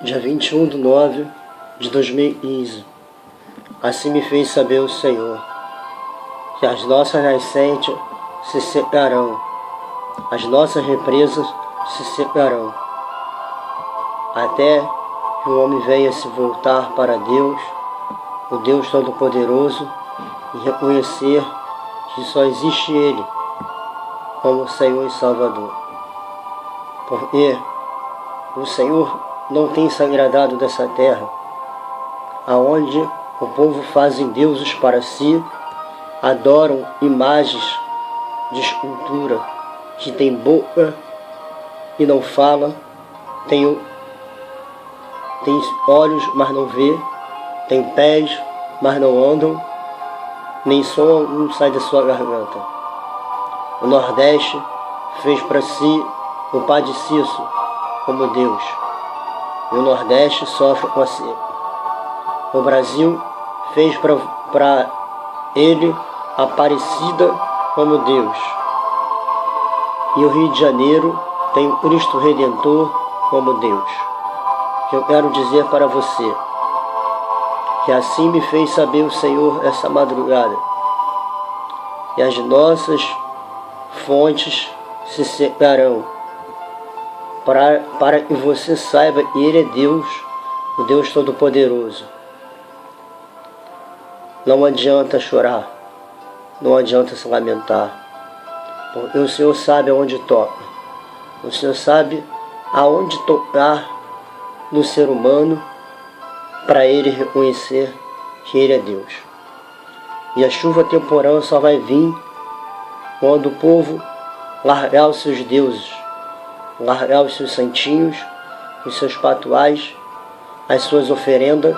dia 21/9/2015. Assim me fez saber o Senhor, que as nossas nascentes se secarão, as nossas represas se secarão, até que o homem venha se voltar para Deus, o Deus Todo-Poderoso, e reconhecer que só existe Ele como Senhor e Salvador. Porque o Senhor não tem se agradado dessa terra, aonde o povo fazem deuses para si, adoram imagens de escultura, que tem boca e não fala, tem olhos, mas não vê, tem pés, mas não andam, nem som não sai da sua garganta. O Nordeste fez para si o Padre Cício como Deus, e o Nordeste sofre com a seca. O Brasil fez para ele Aparecida como Deus, e o Rio de Janeiro tem o Cristo Redentor como Deus. Que eu quero dizer para você, que assim me fez saber o Senhor essa madrugada, e as nossas fontes se secarão, para que você saiba que Ele é Deus, o Deus Todo-Poderoso. Não adianta chorar, não adianta se lamentar, porque o Senhor sabe aonde toca, o Senhor sabe aonde tocar no ser humano, para ele reconhecer que Ele é Deus. E a chuva temporal só vai vir quando o povo largar os seus deuses, largar os seus santinhos, os seus patuais, as suas oferendas,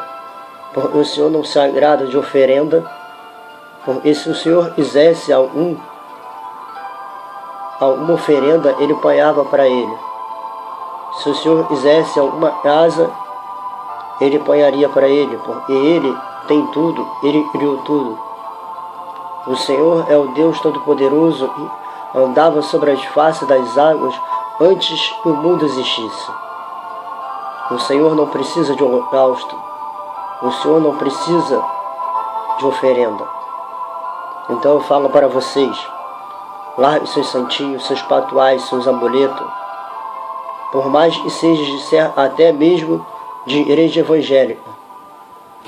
porque o Senhor não se agrada de oferenda, porque se o Senhor quisesse alguma oferenda, Ele apanhava para Ele. Se o Senhor quisesse alguma casa, Ele apanharia para Ele, porque Ele tem tudo, Ele criou tudo. O Senhor é o Deus Todo-Poderoso e andava sobre as faces das águas antes que o mundo existisse. O Senhor não precisa de holocausto, o Senhor não precisa de oferenda. Então eu falo para vocês, largue seus santinhos, seus patuais, seus amuletos, por mais que seja até mesmo de igreja evangélica.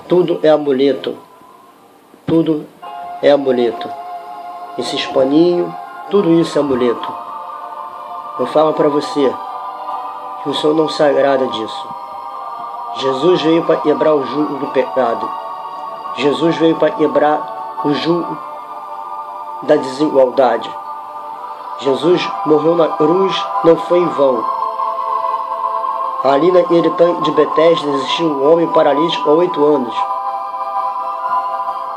Tudo é amuleto, tudo é amuleto. Esses paninhos, tudo isso é amuleto. Eu falo para você que o Senhor não se agrada disso. Jesus veio para quebrar o jugo do pecado. Jesus veio para quebrar o jugo da desigualdade. Jesus morreu na cruz, não foi em vão. Ali naquele tanque de Betesda existia um homem paralítico há 8 anos.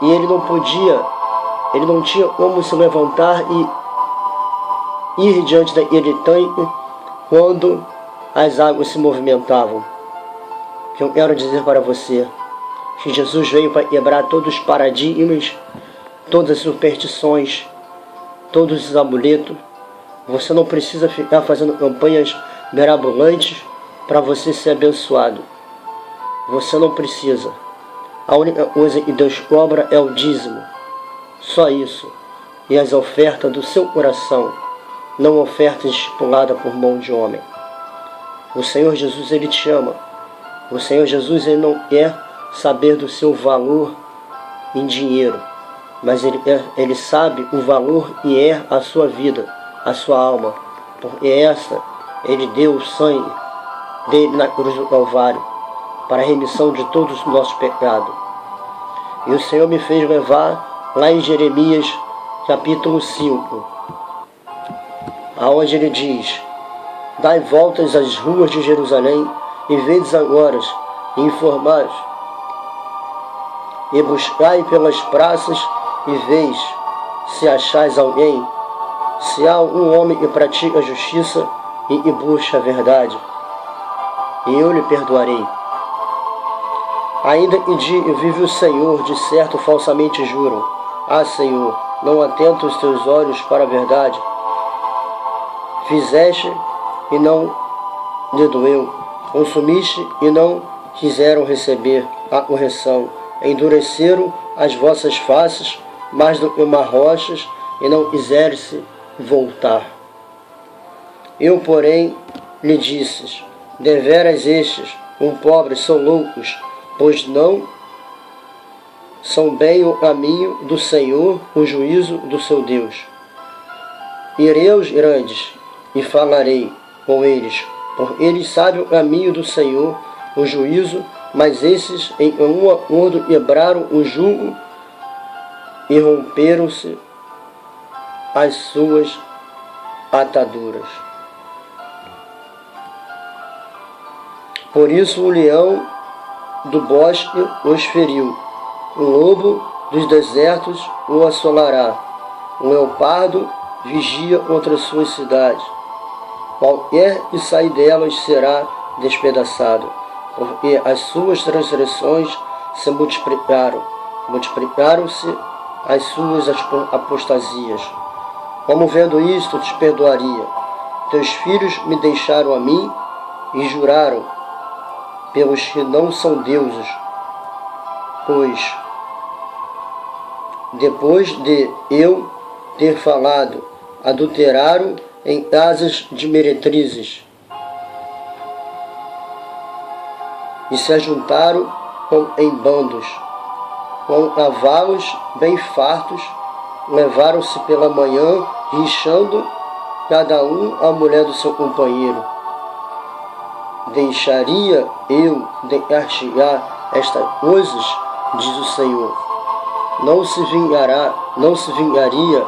E ele não tinha como se levantar e ir diante daquele tanque quando as águas se movimentavam. Que eu quero dizer para você, que Jesus veio para quebrar todos os paradigmas, todas as superstições, todos os amuletos. Você não precisa ficar fazendo campanhas mirabolantes para você ser abençoado. Você não precisa. A única coisa que Deus cobra é o dízimo. Só isso. E as ofertas do seu coração, não ofertas estipuladas por mão de homem. O Senhor Jesus, Ele te ama. O Senhor Jesus, Ele não quer saber do seu valor em dinheiro, mas Ele sabe o valor que é a sua vida, a sua alma. Porque Ele deu o sangue dele na cruz do Calvário, para a remissão de todos os nossos pecados. E o Senhor me fez levar lá em Jeremias, capítulo 5, aonde ele diz: dai voltas às ruas de Jerusalém, e vedes agora, e informais, e buscai pelas praças, e veis, se achais alguém, se há um homem que pratica a justiça e que busca a verdade, e eu lhe perdoarei. Ainda que vive o Senhor, de certo falsamente juram: ah, Senhor, não atenta os teus olhos para a verdade. Fizeste e não lhe doeu. Consumiste e não quiseram receber a correção. Endureceram as vossas faces mais do que uma rochas e não quiseram-se voltar. Eu, porém, lhe disse: deveras estes, pobres, são loucos, pois não são bem o caminho do Senhor, o juízo do seu Deus. Irei aos grandes e falarei com eles, porque eles sabem o caminho do Senhor, o juízo, mas esses em um acordo quebraram o jugo e romperam-se as suas ataduras. Por isso o leão do bosque os feriu, o lobo dos desertos o assolará, o leopardo vigia contra suas cidades. Qualquer que sair delas será despedaçado, porque as suas transgressões se multiplicaram-se as suas apostasias. Como vendo isto, te perdoaria. Teus filhos me deixaram a mim e juraram pelos que não são deuses, pois, depois de eu ter falado, adulteraram em casas de meretrizes e se ajuntaram em bandos, com cavalos bem fartos, levaram-se pela manhã, rixando cada um a mulher do seu companheiro. Deixaria eu de castigar estas coisas, diz o Senhor. Não se vingaria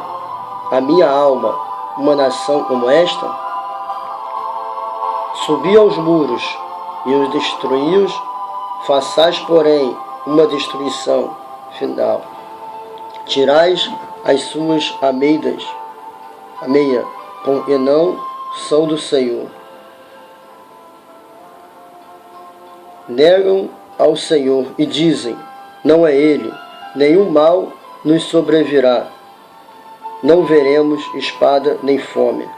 a minha alma uma nação como esta? Subi aos muros e os destruí-os, façais, porém, uma destruição final. Tirais as suas ameias, porque não são do Senhor. Negam ao Senhor e dizem: não é Ele, nenhum mal nos sobrevirá. Não veremos espada nem fome,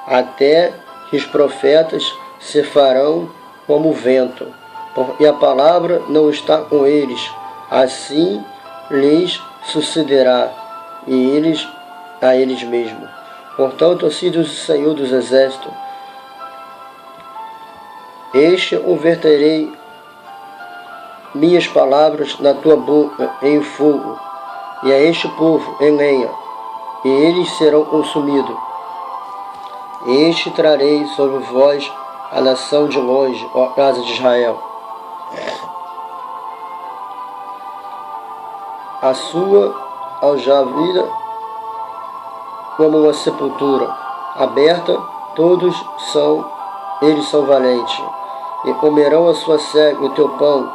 até que os profetas se farão como o vento, porque a palavra não está com eles, assim lhes sucederá, e a eles mesmos. Portanto, assim diz o Senhor dos Exércitos: este converterei minhas palavras na tua boca em fogo, e a este povo em lenha, e eles serão consumidos. Este trarei sobre vós a nação de longe, ó casa de Israel. A sua aljavira como uma sepultura aberta, eles são valentes, e comerão a sua cega, o teu pão,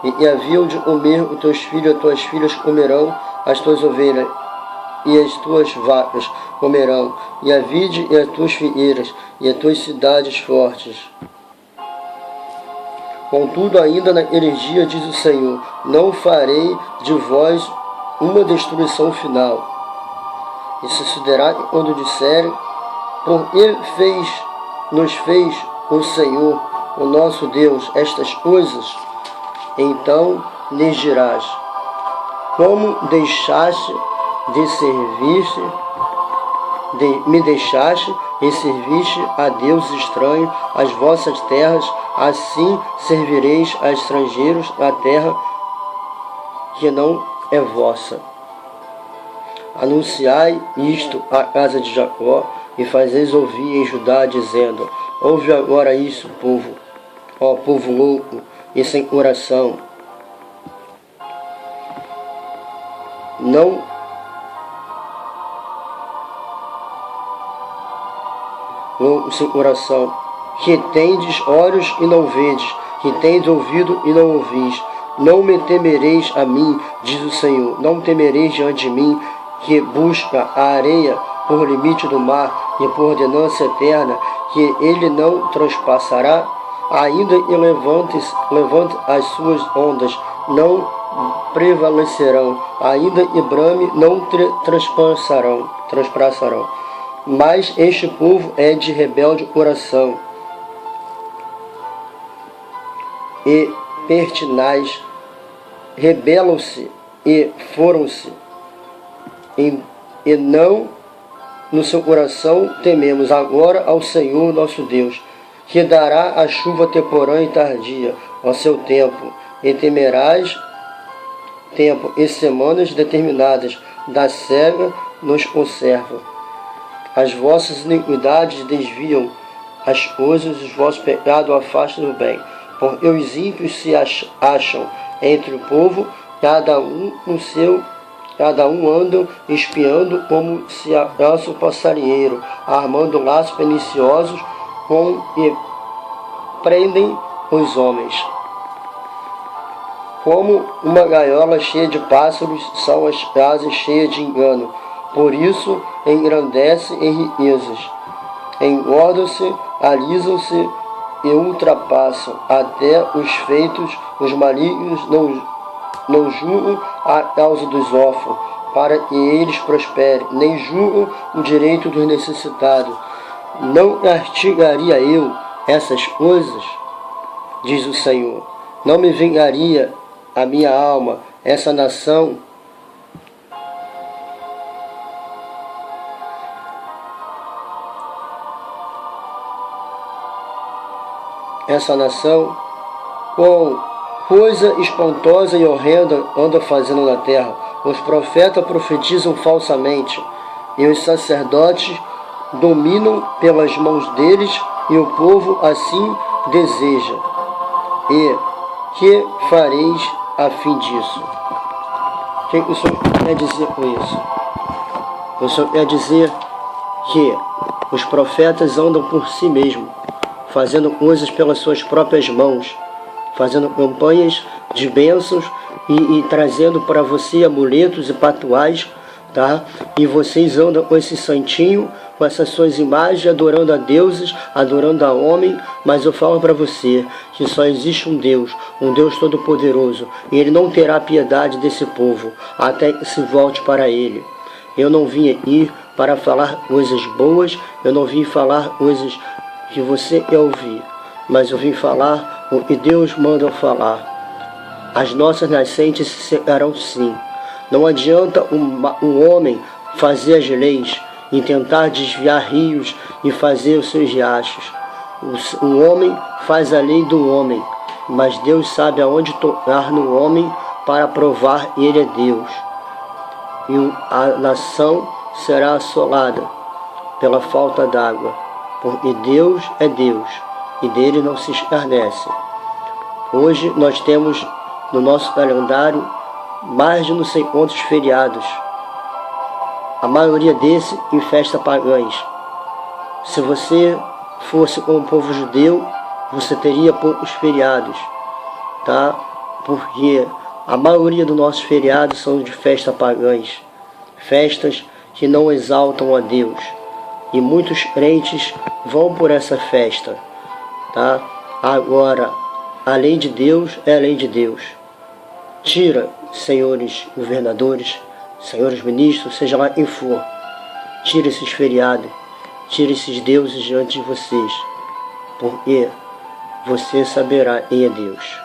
e haviam de comer os teus filhos, as tuas filhas comerão as tuas ovelhas, e as tuas vacas comerão, e a vide e as tuas figueiras, e as tuas cidades fortes. Contudo, ainda naqueles dias, diz o Senhor, não farei de vós uma destruição final. E sucederá que quando disserem, porque nos fez o Senhor, o nosso Deus, estas coisas, então lhes dirás: como deixaste de me deixaste e serviste a deuses estranhos as vossas terras, assim servireis a estrangeiros a terra que não é vossa. Anunciai isto à casa de Jacó e fazeis ouvir em Judá, dizendo: ouve agora isso, povo, ó povo louco e sem coração. Sem coração, que tendes olhos e não vedes, que tendes ouvido e não ouvis. Não me temereis a mim, diz o Senhor, não temereis diante de mim, que busca a areia por limite do mar e por ordenança eterna, que ele não transpassará, ainda que levante as suas ondas, não prevalecerão, ainda que brame, não transpassarão. Mas este povo é de rebelde coração, e pertinaz rebelam-se e foram-se, e não no seu coração tememos agora ao Senhor nosso Deus, que dará a chuva temporã e tardia ao seu tempo, e temerás tempo e semanas determinadas, da cega nos conserva. As vossas iniquidades desviam as coisas, os vossos pecados afastam do bem. Porque os ímpios se acham entre o povo, cada um anda espiando como se abraça o passarinheiro, armando laços perniciosos e prendem os homens. Como uma gaiola cheia de pássaros são as casas cheias de engano. Por isso engrandecem em riquezas, engordam-se, alisam-se e ultrapassam. Até os feitos, os malignos não julgam a causa dos órfãos, para que eles prosperem, nem julgam o direito dos necessitados. Não castigaria eu essas coisas, diz o Senhor. Não me vingaria a minha alma, essa nação com coisa espantosa e horrenda anda fazendo na terra. Os profetas profetizam falsamente, e os sacerdotes dominam pelas mãos deles, e o povo assim deseja. E que fareis a fim disso? O que o Senhor quer dizer com isso? O Senhor quer dizer que os profetas andam por si mesmos, fazendo coisas pelas suas próprias mãos, fazendo campanhas de bênçãos e trazendo para você amuletos e patuais, tá? E vocês andam com esse santinho, com essas suas imagens, adorando a deuses, adorando a homem, mas eu falo para você que só existe um Deus Todo-Poderoso, e Ele não terá piedade desse povo, até que se volte para Ele. Eu não vim aqui para falar coisas boas, eu não vim falar coisas que você quer ouvir, mas eu vim falar o que Deus manda eu falar. As nossas nascentes se secarão sim. Não adianta um homem fazer as leis e tentar desviar rios e fazer os seus riachos. O homem faz a lei do homem, mas Deus sabe aonde tocar no homem para provar que Ele é Deus. E a nação será assolada pela falta d'água, porque Deus é Deus e dele não se escarnece. Hoje nós temos no nosso calendário mais de não sei quantos feriados, a maioria desses em festa pagãs. Se você fosse com o povo judeu, você teria poucos feriados, tá? Porque a maioria dos nossos feriados são de festa pagãs, festas que não exaltam a Deus. E muitos crentes vão por essa festa, tá? Agora, a lei de Deus é a lei de Deus. Tira, senhores governadores, senhores ministros, seja lá quem for, tira esses feriados, tira esses deuses diante de vocês, porque você saberá quem é Deus.